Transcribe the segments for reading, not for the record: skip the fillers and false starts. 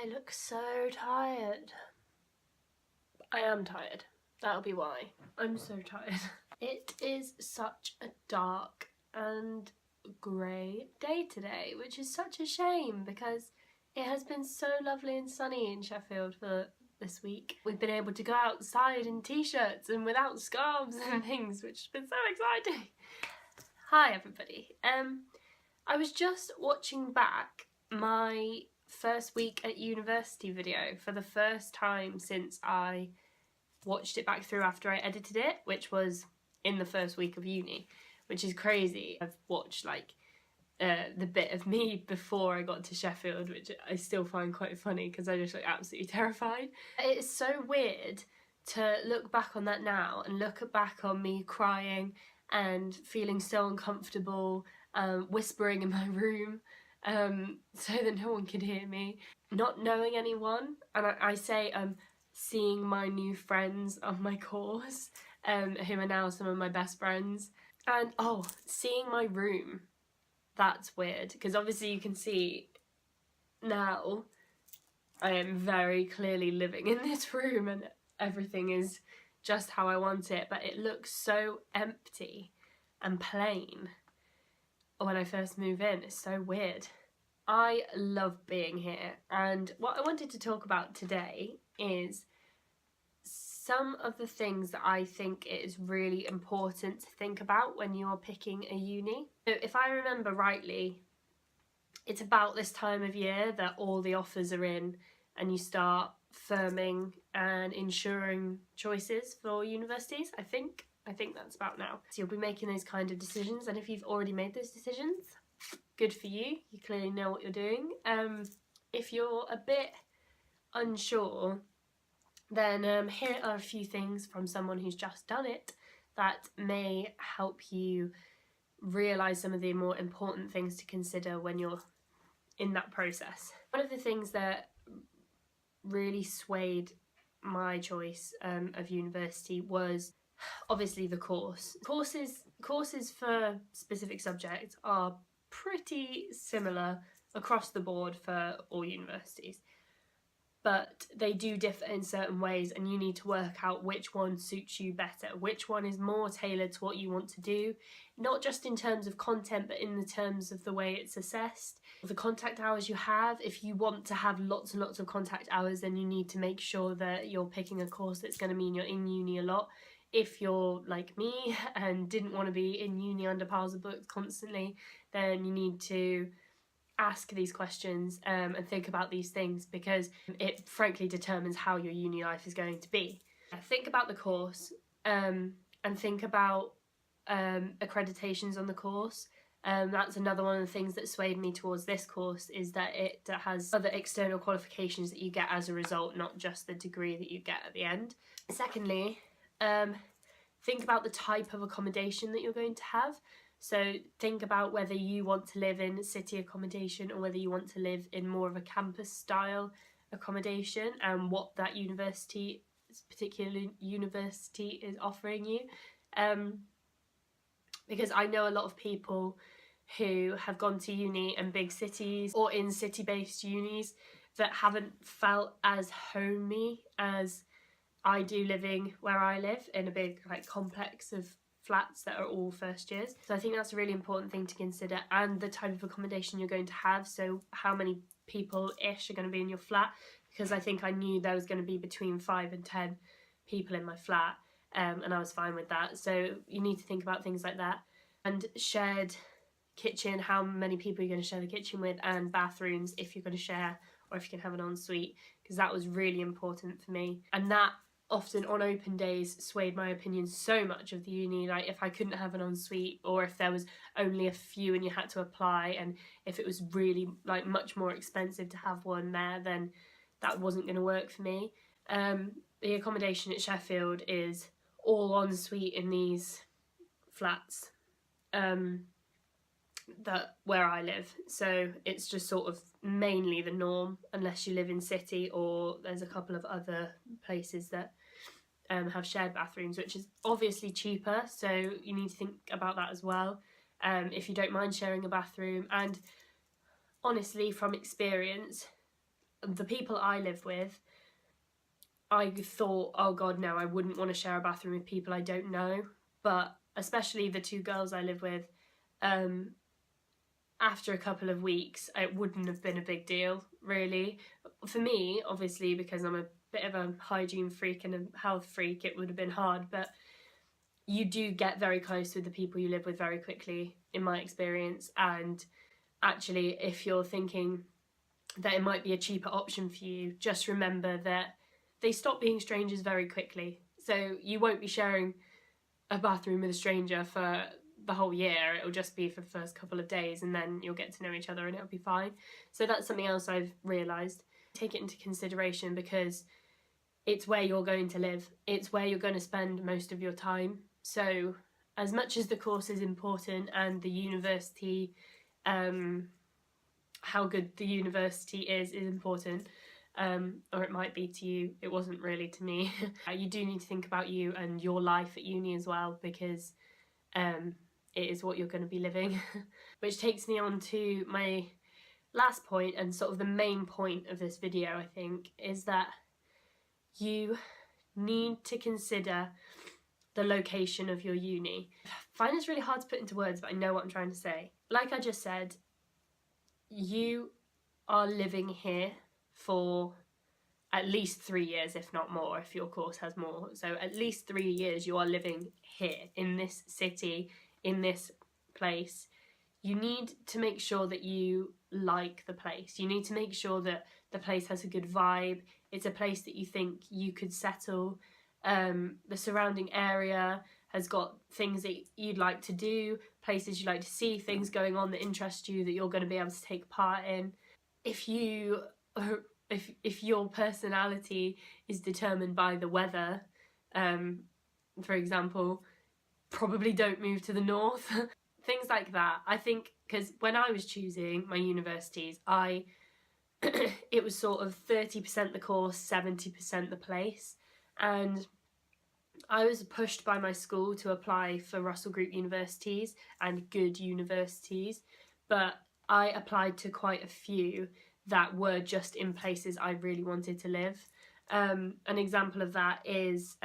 I look so tired. I am tired. That'll be why. I'm so tired. It is such a dark and grey day today, which is such a shame because it has been so lovely and sunny in Sheffield for this week. We've been able to go outside in t-shirts and without scarves and things, which has been so exciting. Hi everybody. I was just watching back my first week at university video for the first time since I watched it back through after I edited it, which was in the first week of uni, which is crazy. I've watched like the bit of me before I got to Sheffield, which I still find quite funny because I just look absolutely terrified. It's so weird to look back on that now and look back on me crying and feeling so uncomfortable, whispering in my room so that no one could hear me, not knowing anyone, and I say seeing my new friends on my course, who are now some of my best friends, and seeing my room. That's weird because obviously you can see now I am very clearly living in this room and everything is just how I want it, but it looks so empty and plain when I first move in. It's so weird. I love being here, and what I wanted to talk about today is some of the things that I think it is really important to think about when you're picking a uni. So if I remember rightly, it's about this time of year that all the offers are in and you start firming and ensuring choices for universities, I think that's about now. So you'll be making those kind of decisions, and if you've already made those decisions, good for you. You clearly know what you're doing. If you're a bit unsure, then here are a few things from someone who's just done it that may help you realise some of the more important things to consider when you're in that process. One of the things that really swayed my choice of university was obviously the course. Courses for specific subjects are pretty similar across the board for all universities, but they do differ in certain ways, and you need to work out which one suits you better, which one is more tailored to what you want to do, not just in terms of content but in the terms of the way it's assessed, the contact hours you have. If you want to have lots and lots of contact hours, then you need to make sure that you're picking a course that's going to mean you're in uni a lot. If you're like me and didn't want to be in uni under piles of books constantly, then you need to ask these questions and think about these things, because it frankly determines how your uni life is going to be. Think about the course and think about accreditations on the course. That's another one of the things that swayed me towards this course, is that it has other external qualifications that you get as a result, not just the degree that you get at the end. Secondly, think about the type of accommodation that you're going to have. So think about whether you want to live in city accommodation or whether you want to live in more of a campus style accommodation, and what that particular university is offering you. Because I know a lot of people who have gone to uni in big cities or in city-based unis that haven't felt as homey as I do living where I live, in a big complex of flats that are all first years. So I think that's a really important thing to consider, and the type of accommodation you're going to have. So how many people-ish are going to be in your flat, because I think I knew there was going to be between 5 and 10 people in my flat, and I was fine with that. So you need to think about things like that. And shared kitchen, how many people you're going to share the kitchen with, and bathrooms if you're going to share, or if you can have an ensuite, because that was really important for me. And that often on open days swayed my opinion so much of the uni. Like if I couldn't have an ensuite, or if there was only a few and you had to apply, and if it was really much more expensive to have one there, then that wasn't going to work for me. The accommodation at Sheffield is all ensuite in these flats that where I live, so it's just sort of mainly the norm, unless you live in city, or there's a couple of other places that have shared bathrooms, which is obviously cheaper, so you need to think about that as well, if you don't mind sharing a bathroom. And honestly, from experience, the people I live with, I thought, oh god, no, I wouldn't want to share a bathroom with people I don't know. But especially the two girls I live with, after a couple of weeks, it wouldn't have been a big deal, really. For me, obviously, because I'm a bit of a hygiene freak and a health freak, it would have been hard, but you do get very close with the people you live with very quickly, in my experience. And actually, if you're thinking that it might be a cheaper option for you, just remember that they stop being strangers very quickly. So you won't be sharing a bathroom with a stranger for the whole year. It'll just be for the first couple of days, and then you'll get to know each other and it'll be fine. So that's something else I've realised. Take it into consideration, because it's where you're going to live. It's where you're going to spend most of your time. So as much as the course is important and the university, how good the university is important, or it might be to you, it wasn't really to me. You do need to think about you and your life at uni as well, because it is what you're going to be living. Which takes me on to my last point, and sort of the main point of this video, I think, is that you need to consider the location of your uni. I find this really hard to put into words, but I know what I'm trying to say. Like I just said, you are living here for at least 3 years, if not more, if your course has more. So at least 3 years you are living here, in this city, in this place. You need to make sure that you like the place. You need to make sure that the place has a good vibe. It's a place that you think you could settle. The surrounding area has got things that you'd like to do, places you'd like to see, things going on that interest you, that you're going to be able to take part in. If your personality is determined by the weather, for example, probably don't move to the north. Things like that. I think, because when I was choosing my universities, it was sort of 30% the course, 70% the place, and I was pushed by my school to apply for Russell Group universities and good universities, but I applied to quite a few that were just in places I really wanted to live. An example of that is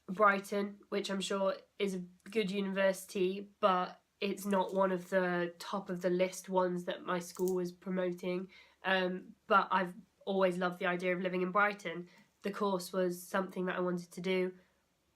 Brighton, which I'm sure is a good university, but it's not one of the top of the list ones that my school was promoting. But I've always loved the idea of living in Brighton. The course was something that I wanted to do.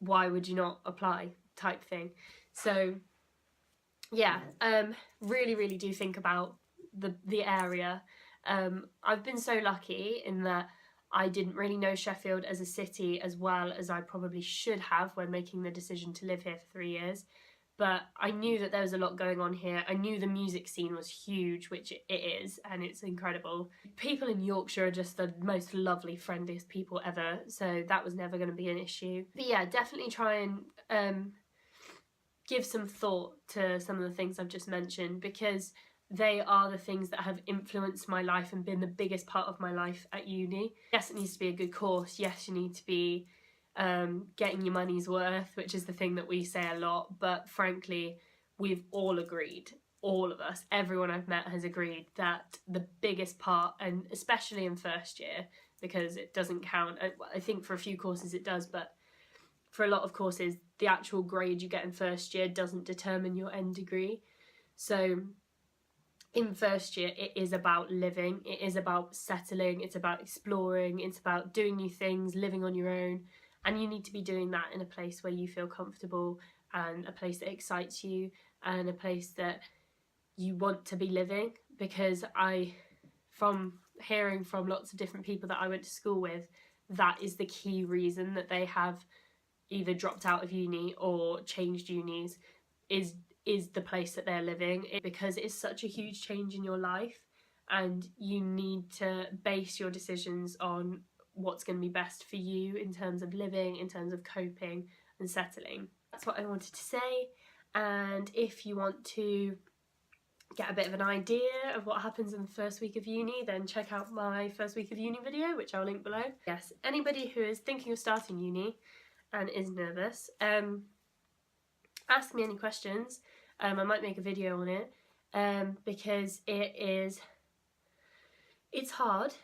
Why would you not apply, type thing. So yeah, really, really do think about the area. I've been so lucky in that I didn't really know Sheffield as a city as well as I probably should have when making the decision to live here for 3 years. But I knew that there was a lot going on here. I knew the music scene was huge, which it is, and it's incredible. People in Yorkshire are just the most lovely, friendliest people ever, so that was never going to be an issue. But yeah, definitely try and give some thought to some of the things I've just mentioned, because they are the things that have influenced my life and been the biggest part of my life at uni. Yes, it needs to be a good course. Yes, you need to be getting your money's worth, which is the thing that we say a lot, but frankly, we've all agreed, all of us, everyone I've met has agreed that the biggest part, and especially in first year, because it doesn't count, I think for a few courses it does, but for a lot of courses, the actual grade you get in first year doesn't determine your end degree. So in first year, it is about living, it is about settling, it's about exploring, it's about doing new things, living on your own, and you need to be doing that in a place where you feel comfortable, and a place that excites you, and a place that you want to be living. Because from hearing from lots of different people that I went to school with, that is the key reason that they have either dropped out of uni or changed unis, is the place that they're living, because it's such a huge change in your life, and you need to base your decisions on what's going to be best for you in terms of living, in terms of coping and settling. That's what I wanted to say. And if you want to get a bit of an idea of what happens in the first week of uni, then check out my first week of uni video, which I'll link below. Yes, anybody who is thinking of starting uni and is nervous, ask me any questions. I might make a video on it, because It's hard.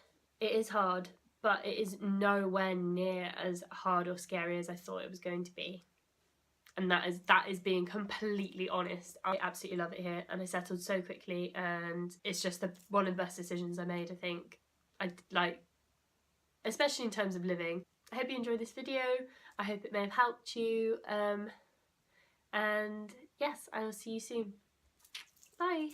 It is hard, but it is nowhere near as hard or scary as I thought it was going to be. And that is being completely honest. I absolutely love it here, and I settled so quickly, and it's just one of the best decisions I made, I think. Especially in terms of living. I hope you enjoyed this video. I hope it may have helped you. And yes, I will see you soon. Bye.